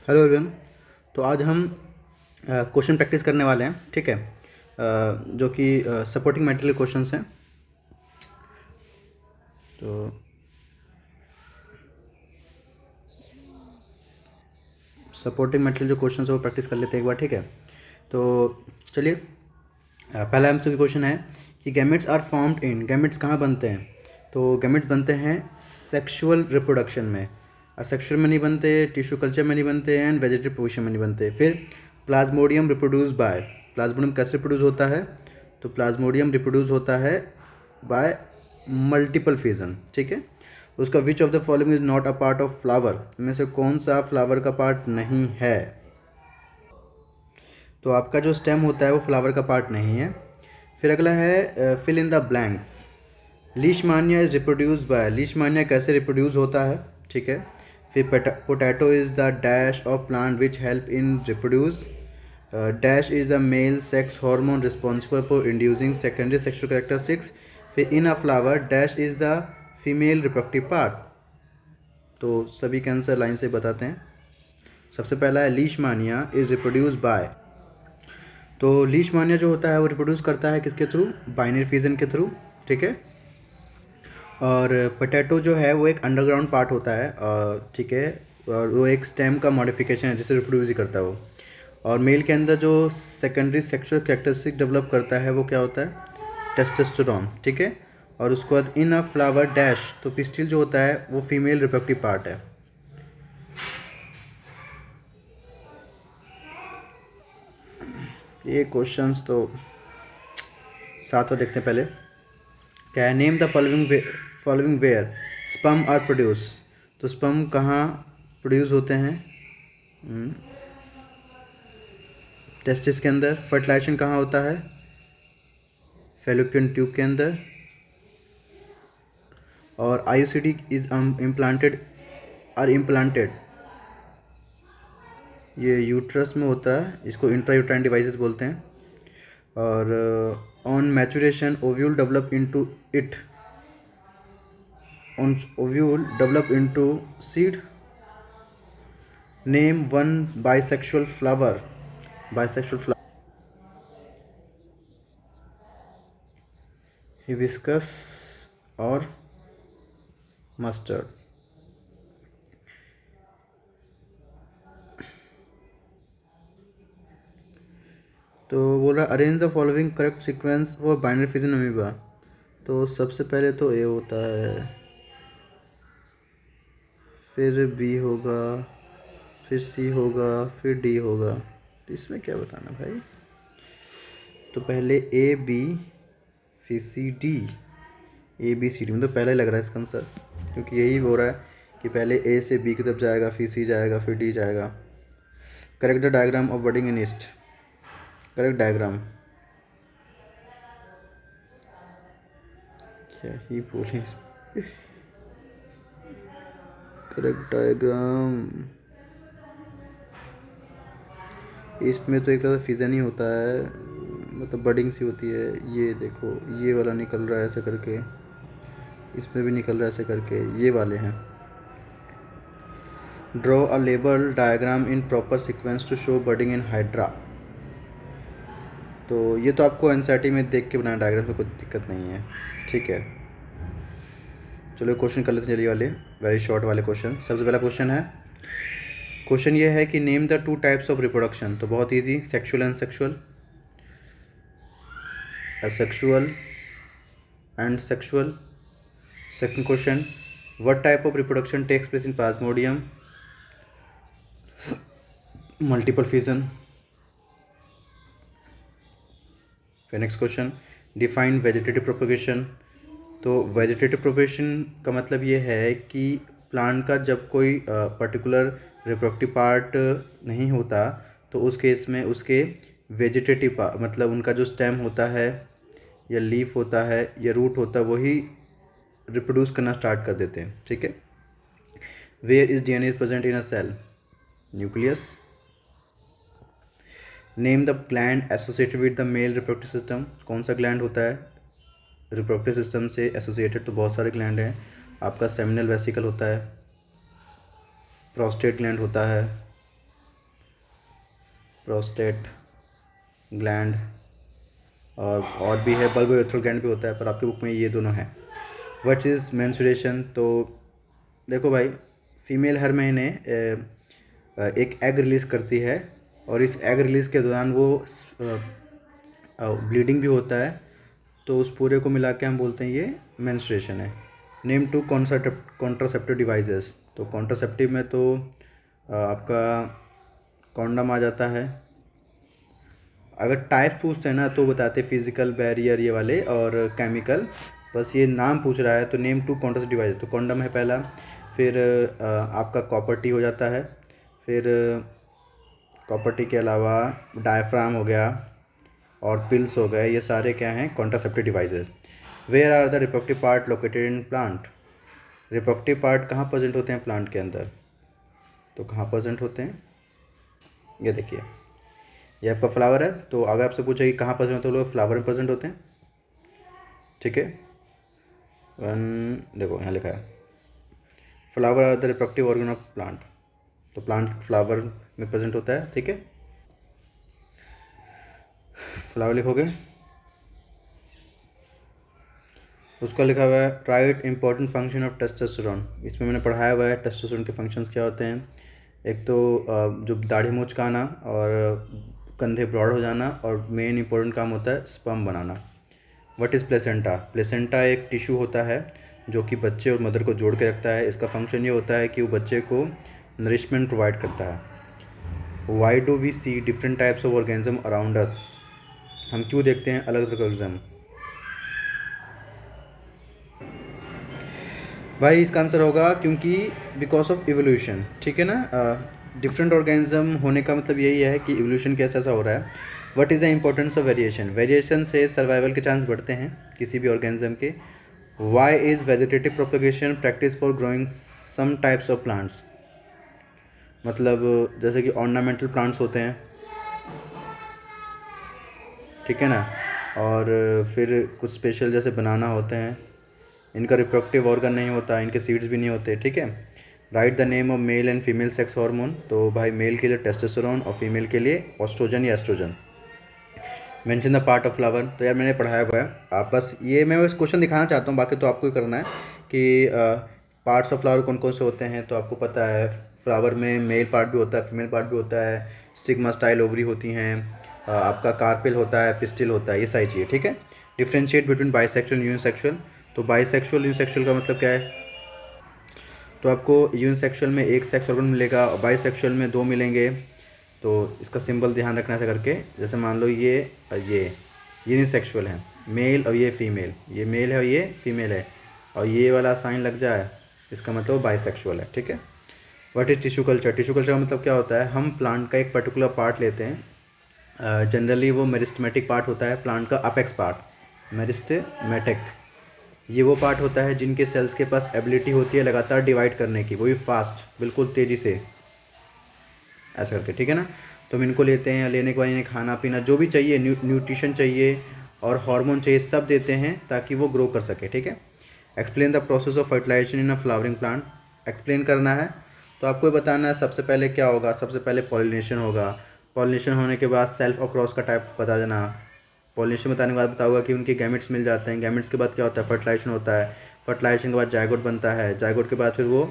Hello everyone. तो आज हम क्वेश्चन प्रैक्टिस करने वाले हैं, ठीक है। जो कि सपोर्टिंग मटेरियल क्वेश्चंस हैं। तो सपोर्टिंग मटेरियल जो क्वेश्चंस है वो प्रैक्टिस कर लेते हैं एक बार, ठीक है। तो चलिए, पहला हमसे क्वेश्चन है कि gametes are formed in, gametes कहाँ बनते हैं। तो गैमेट्स बनते हैं सेक्सुअल रिप्रोडक्शन में। असेक्सुअल में नहीं बनते, टिश्यू कल्चर में नहीं बनते, एंड वेजिटेटिव पोजिशन में नहीं बनते। फिर प्लाज्मोडियम रिप्रोड्यूस बाय, प्लाज्मोडियम कैसे रिप्रोड्यूस होता है। तो प्लाज्मोडियम रिप्रोड्यूस होता है बाय मल्टीपल फिजन, ठीक है। उसका which of the following is not a part of flower, में से कौन सा फ्लावर का पार्ट नहीं है। तो आपका जो स्टेम होता है वो फ्लावर का पार्ट नहीं है। फिर अगला है fill in the blanks. Leishmania is reproduce by, leishmania कैसे रिप्रोड्यूस होता है, ठीक है। फिर potato is the dash of plant which help in reproduce, dash is the male sex hormone responsible for inducing secondary sexual characteristics. फिर in a flower dash is the female reproductive part. तो सभी के answer line से बताते हैं। सबसे पहला है लीशमानिया इज रिप्रोड्यूस बाय। तो लीशमानिया जो होता है वो रिप्रोड्यूस करता है किसके थ्रू, बाइनरी फिजन के थ्रू, ठीक है। और पोटैटो जो है वो एक अंडरग्राउंड पार्ट होता है, ठीक है। और वो एक स्टेम का मॉडिफिकेशन है जिससे रिप्रोड्यूस ही करता है वो। और मेल के अंदर जो सेकेंडरी सेक्सुअल कैरेक्टरिस्टिक डेवलप करता है वो क्या होता है, टेस्टोस्टेरोन, ठीक है। और उसके बाद इन अ फ्लावर डैश, तो पिस्टिल जो होता है वो फीमेल रिप्रोडक्टिव पार्ट है। ये क्वेश्चंस तो साथ में देखते हैं पहले। क्या है, name the following where sperm are produce. तो स्पर्म कहाँ प्रोड्यूस होते हैं, टेस्टिस के अंदर। फर्टिलाइजेशन कहाँ होता है, फेलोपियन ट्यूब के अंदर। और IUCD is implanted or implanted, ये यूट्रस में होता है, इसको इंट्रायूट्राइन डिवाइसेस बोलते हैं। और on maturation ovule develop into it, on ovule develop into seed. Name one bisexual flower, bisexual flower, hibiscus और मस्टर्ड। तो बोल रहा है arrange the following correct sequence for binary fission amoeba. तो सबसे पहले तो ए होता है, फिर बी होगा, फिर सी होगा, फिर डी होगा। तो इसमें क्या बताना भाई। तो पहले ए बी, फिर C D, A B C D में तो पहले ही लग रहा है इसका आंसर, क्योंकि यही हो रहा है कि पहले ए से बी की तरफ जाएगा, फिर सी जाएगा, फिर डी जाएगा। Correct the diagram of budding in east, correct diagram. क्या ही बोले, करेक्ट डायग्राम। ईस्ट में तो एक तरह फिजन ही होता है, मतलब बडिंग सी होती है। ये देखो, ये वाला निकल रहा है ऐसे करके, इसमें भी निकल रहा है ऐसे करके, ये वाले हैं। Draw a label diagram in proper sequence to show budding in hydra. तो ये तो आपको एनसीईआरटी में देख के बनाना डायग्राम में कोई दिक्कत नहीं है, ठीक है। चलो क्वेश्चन कर लेते हैं, चलिए वाले वेरी शॉर्ट वाले क्वेश्चन। सबसे पहला क्वेश्चन है, क्वेश्चन ये है कि name the two types of reproduction. तो बहुत easy, sexual and sexual, asexual and sexual. Second question, what type of reproduction takes place in plasmodium, multiple fission. फिर next question, define vegetative propagation. तो vegetative propagation का मतलब ये है कि plant का जब कोई पर्टिकुलर रिप्रोडक्टिव पार्ट नहीं होता तो उस केस में उसके वेजिटेटिव मतलब उनका जो स्टेम होता है या लीफ होता है या रूट होता है वही रिप्रोड्यूस करना स्टार्ट कर देते हैं, ठीक है। Where is DNA is present in a cell, nucleus. Name the gland associated with the male reproductive system. कौन सा ग्लैंड होता है रिप्रोडक्टिव सिस्टम से एसोसिएटेड, तो बहुत सारे ग्लैंड हैं। आपका सेमिनल वेसिकल होता है, प्रोस्टेट ग्लैंड होता है, प्रोस्टेट ग्लैंड और भी है, बल्ब यूरेथ्रल ग्लैंड भी होता है, पर आपकी बुक में ये दोनों हैं। What is menstruation? तो देखो भाई, फीमेल हर महीने एक एग रिलीज़ करती है और इस एग रिलीज़ के दौरान वो ब्लीडिंग भी होता है, तो उस पूरे को मिला के हम बोलते हैं ये मेंस्ट्रुएशन है। Name two contraceptive devices. तो कॉन्ट्रासेप्टिव में तो आपका कॉन्डम आ जाता है। अगर टाइप पूछते हैं ना तो बताते फिजिकल बैरियर ये वाले और केमिकल, बस ये नाम पूछ रहा है तो नेम टू कॉन्ट्रासेप्टिव डिवाइस, तो कॉन्डम है पहला, फिर आपका कॉपर टी हो जाता है, फिर कॉपर टी के अलावा डायफ्राम हो गया और पिल्स हो गए, ये सारे क्या हैं? Contraceptive devices. Where are the reproductive part located in plant? Reproductive part कहाँ प्रेजेंट होते हैं प्लांट के अंदर? तो कहाँ प्रेजेंट होते हैं? ये देखिए, ये आपका फ्लावर है, तो अगर आपसे पूछे कि कहाँ प्रेजेंट होते हैं, लोग फ्लावर में प्रेजेंट होते हैं, ठीक है। देखो यहाँ लिखा है flower are the reproductive organ of plant, तो प्लांट फ्लावर में प्रेजेंट होता है, ठीक है। फ्लावर लिखोगे, उसका लिखा हुआ है right important function of testosterone. इसमें मैंने पढ़ाया हुआ है टेस्टोस्टेरोन के फंक्शंस क्या होते हैं। एक तो जो दाढ़ी मूंछ का आना और कंधे ब्रॉड हो जाना, और मेन इंपॉर्टेंट काम होता है sperm banana. What is placenta? Placenta एक टिश्यू होता है जो कि बच्चे और मदर को जोड़ के रखता है। इसका फंक्शन ये होता है कि वो बच्चे को नरिशमेंट प्रोवाइड करता है। Why do we see different types of organism around us? हम क्यों देखते हैं अलग अलग ऑर्गेनिज्म? भाई इसका आंसर होगा क्योंकि बिकॉज ऑफ इवोल्यूशन, ठीक है ना। डिफरेंट ऑर्गेनिज्म होने का मतलब यही है कि इवोल्यूशन कैसे ऐसा हो रहा है। What is the importance of variation? Variation से सर्वाइवल के चांस बढ़ते हैं किसी भी ऑर्गेनिज्म के। Why is vegetative propagation practice for growing some types of plants? मतलब जैसे कि ऑर्नामेंटल प्लांट्स होते हैं, ठीक है ना, और फिर कुछ स्पेशल जैसे बनाना होते हैं, इनका रिप्रोडक्टिव ऑर्गन नहीं होता, इनके सीड्स भी नहीं होते, ठीक है। Right the name of male and female sex hormone. तो भाई मेल के लिए टेस्टोस्टेरोन और फीमेल के लिए ऑस्ट्रोजन या oestrogen. Mention the part of flower. तो यार मैंने पढ़ाया हुआ है, आप बस ये मैं बस क्वेश्चन दिखाना चाहता हूँ, बाकी तो आपको ही करना है कि पार्ट्स ऑफ फ्लावर कौन कौन से होते हैं। तो आपको पता है फ्लावर में मेल पार्ट भी होता है, फीमेल पार्ट भी होता है, स्टिग्मा स्टाइल ओवरी होती हैं, आपका कार्पेल होता है, पिस्टिल होता है, ये सारी चीज़ें, ठीक है। Differentiate between bisexual and unisexual. तो बाइसेक्सुअल यूनिसेक्सुअल का मतलब क्या है? तो आपको यूनिसेक्सुअल में एक सेक्स ऑर्गन मिलेगा और बाइसेक्सुअल में दो मिलेंगे। तो इसका सिंबल ध्यान रखना ऐसा करके, जैसे मान लो ये यूनिसेक्सुअल है, मेल और ये फीमेल, ये मेल है और ये फीमेल है, और ये वाला साइन लग जाए, इसका मतलब बाइसेक्सुअल है, ठीक है। What is tissue culture? Tissue culture का मतलब क्या होता है? हम प्लांट का एक पर्टिकुलर पार्ट लेते हैं, जनरली वो मेरिस्टेमेटिक पार्ट होता है प्लांट का, अपेक्स पार्ट मेरिस्टेमेटिक, ये वो पार्ट होता है जिनके सेल्स के पास एबिलिटी होती है लगातार डिवाइड करने की, वो भी फास्ट, बिल्कुल तेज़ी से ऐसा करके, ठीक है ना। तो हम इनको लेते हैं, लेने के बाद इन्हें खाना पीना जो भी चाहिए, न्यूट्रिशन चाहिए और हार्मोन चाहिए, सब देते हैं ताकि वो ग्रो कर सके, ठीक है। Explain the process of fertilisation in a flowering plant. Explain करना है तो आपको बताना है सबसे पहले क्या होगा। सबसे पहले पॉलिनेशन होगा, पॉलिनेशन होने के बाद सेल्फ और क्रॉस का टाइप बता देना। पॉलिनेशन बताने के बाद बताऊंगा कि उनके गैमेट्स मिल जाते हैं, गैमेट्स के बाद क्या होता है? फर्टिलाइजेशन होता है, फर्टिलाइजेशन के बाद जायगोट बनता है, जायगोट के बाद फिर वो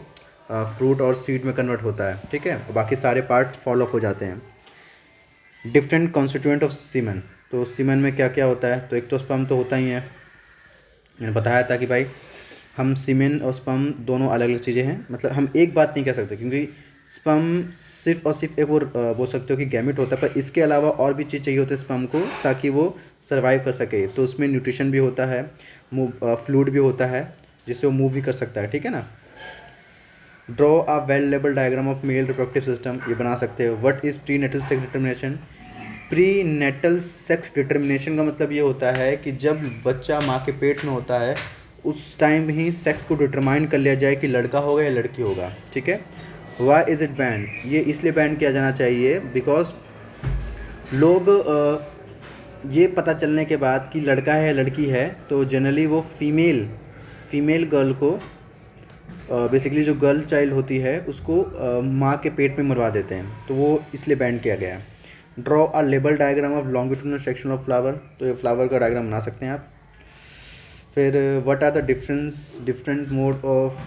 फ्रूट और सीड में कन्वर्ट होता है, ठीक है। बाकी सारे पार्ट फॉलो अप हो जाते हैं। डिफरेंट कॉन्स्टिट्यूएंट ऑफ सीमेन। तो सीमेन में क्या क्या होता है? तो एक तो स्पर्म तो होता ही है, मैंने बताया था कि भाई हम सीमेन और स्पर्म दोनों अलग अलग चीज़ें हैं, मतलब हम एक बात नहीं कह सकते, क्योंकि स्पर्म सिर्फ और सिर्फ एक वो बोल सकते हो कि गैमेट होता है, पर इसके अलावा और भी चीज़ चाहिए होती है स्पर्म को ताकि वो सर्वाइव कर सके। तो उसमें न्यूट्रिशन भी होता है, फ्लूइड भी होता है जिससे वो मूव भी कर सकता है, ठीक है ना। Draw a well label diagram of male reproductive system, ये बना सकते हो। What is prenatal sex determination? Prenatal sex determination का मतलब ये होता है कि जब बच्चा माँ के पेट में होता है उस टाइम ही सेक्स को डिटरमाइन कर लिया जाए कि लड़का होगा या लड़की होगा, ठीक है। Why is it ban? ये इसलिए बैन किया जाना चाहिए बिकॉज लोग ये पता चलने के बाद कि लड़का है या लड़की है तो जनरली वो फीमेल गर्ल को बेसिकली जो गर्ल चाइल्ड होती है उसको माँ के पेट में मरवा देते हैं, तो वो इसलिए बैन किया गया है। Draw a label diagram of longitudinal section of flower, तो ये फ्लावर का डायग्राम बना सकते हैं आप। फिर what are the different mode of,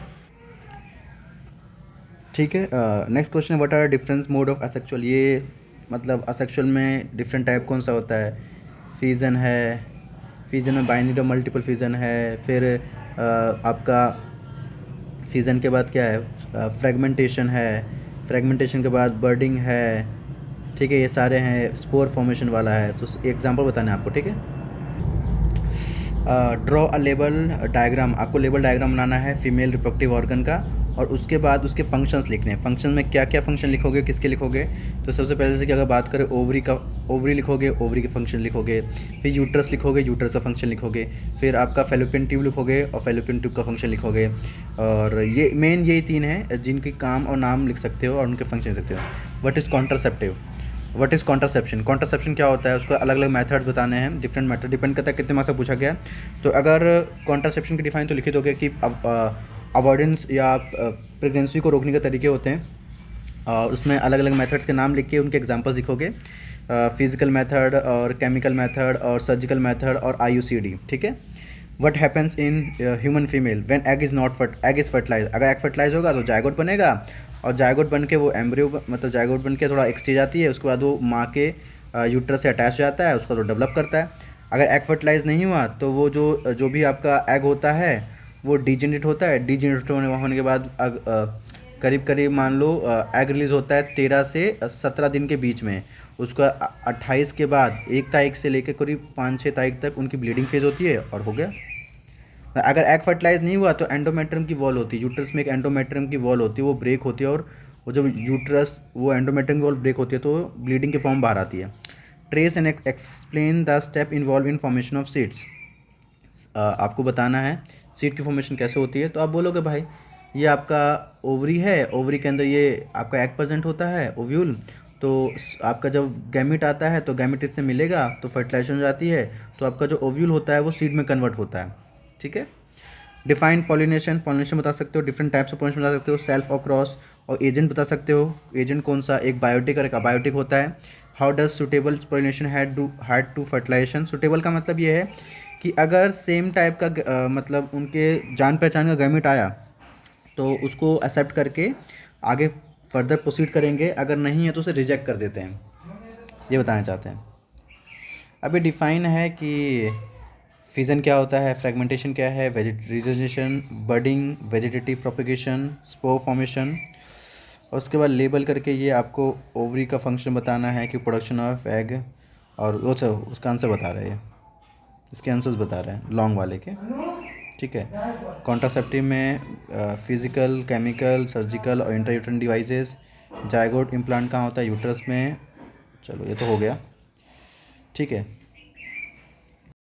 ठीक है। नेक्स्ट क्वेश्चन है what are difference mode of asexual, ये मतलब असेक्सुअल में डिफरेंट टाइप कौन सा होता है। फिजन है, फिजन में बाइनरी और मल्टीपल फिजन है। फिर आपका फिजन के बाद क्या है, फ्रेगमेंटेशन है। फ्रेगमेंटेशन के बाद बर्डिंग है, ठीक है। ये सारे हैं, स्पोर फॉर्मेशन वाला है। तो एग्जांपल बताना है आपको, ठीक है। ड्रॉ अ लेबल डायग्राम, आपको लेबल डायग्राम बनाना है फीमेल रिप्रोडक्टिव ऑर्गन का, और उसके बाद उसके फंक्शंस लिखने हैं। फंक्शन में क्या क्या फंक्शन लिखोगे, किसके लिखोगे। तो सबसे पहले से कि अगर बात करें ओवरी का, ओवरी लिखोगे, ओवरी के फंक्शन लिखोगे। फिर यूट्रस लिखोगे, यूट्रस का फंक्शन लिखोगे। फिर आपका फेलोपियन ट्यूब लिखोगे और फेलोपियन ट्यूब का फंक्शन लिखोगे। और ये मेन यही तीन है जिनके काम और नाम लिख सकते हो और उनके फंक्शन लिख सकते हो। What is contraceptive, what is contraception, contraception क्या होता है, उसको अलग अलग मेथड्स बताने हैं। डिफरेंट मेथड डिपेंड करता है कितने मार्क्स से पूछा गया है। तो अगर कॉन्ट्रासेप्शन की डिफाइन तो लिखित हो गया कि अवॉइडेंस या प्रेगनेंसी को रोकने के तरीके होते हैं। उसमें अलग अलग मेथड्स के नाम लिख के उनके एग्जांपल्स लिखोगे। फिजिकल मेथड और केमिकल मेथड और सर्जिकल मेथड और IUCD, ठीक है। What happens in human female when egg is not egg is fertilise, अगर एग फर्टिलाइज होगा तो जायगोट बनेगा, और जायगोट बन के वो एम्ब्रियो मतलब जायगोट बन के थोड़ा एक स्टेज आती है, उसके बाद वो माँ के यूट्रस से अटैच हो जाता है, उसका तो डेवलप करता है। अगर एग फर्टिलाइज नहीं हुआ तो वो जो भी आपका एग होता है वो डीजेनरेट होता है। डीजेनरेट होने के बाद करीब करीब मान लो एग रिलीज़ होता है 13 से 17 दिन के बीच में। उसका 28 के बाद 1 तारीख से लेकर करीब 5-6 तारीख तक उनकी ब्लीडिंग फेज होती है और हो गया। अगर एग फर्टिलाइज नहीं हुआ तो एंडोमेट्रियम की वॉल होती है, यूट्रस में एक एंडोमेट्रियम की वॉल होती है, वो ब्रेक होती है, और वो जब यूट्रस वो एंडोमेट्रियम की वॉल ब्रेक होती है तो ब्लीडिंग के फॉर्म बाहर आती है। Trace and explain the step involve in formation of seeds, आपको बताना है सीड की फॉर्मेशन कैसे होती है। तो आप बोलोगे भाई ये आपका ओवरी है, ओवरी के अंदर ये आपका एग प्रेजेंट होता है, ओव्यूल। तो आपका जब गैमिट आता है तो गैमिट इससे मिलेगा तो फर्टिलाइजेशन हो जाती है, तो आपका जो ओव्यूल होता है वो सीड में कन्वर्ट होता है, ठीक है। डिफाइन पॉलिनेशन, पॉलिनेशन बता सकते हो, डिफरेंट टाइप्स ऑफ पॉलिनेशन बता सकते हो, सेल्फ और क्रॉस, और एजेंट बता सकते हो। एजेंट कौन सा, एक बायोटिक और एक अबायोटिक होता है। How does suitable pollination had to fertilisation, suitable का मतलब ये है कि अगर सेम टाइप का मतलब उनके जान पहचान का गैमेट आया तो उसको एक्सेप्ट करके आगे फर्दर प्रोसीड करेंगे, अगर नहीं है तो उसे रिजेक्ट कर देते हैं, ये बताना चाहते हैं। अभी डिफाइन है कि फिजन क्या होता है, फ्रेगमेंटेशन क्या है, vegetation, budding, vegetative propagation, spore formation, और उसके बाद लेबल करके ये आपको ओवरी का फंक्शन बताना है कि प्रोडक्शन ऑफ एग, और वो उसका आंसर बता रहे हैं, इसके आंसर्स बता रहे हैं लॉन्ग वाले के, ठीक है। कॉन्ट्रासेप्टिव में फिजिकल, केमिकल, सर्जिकल और इंट्रायूट्रन डिवाइसेस। जायगोट इम्प्लांट कहाँ होता है, यूट्रस में। चलो ये तो हो गया, ठीक है।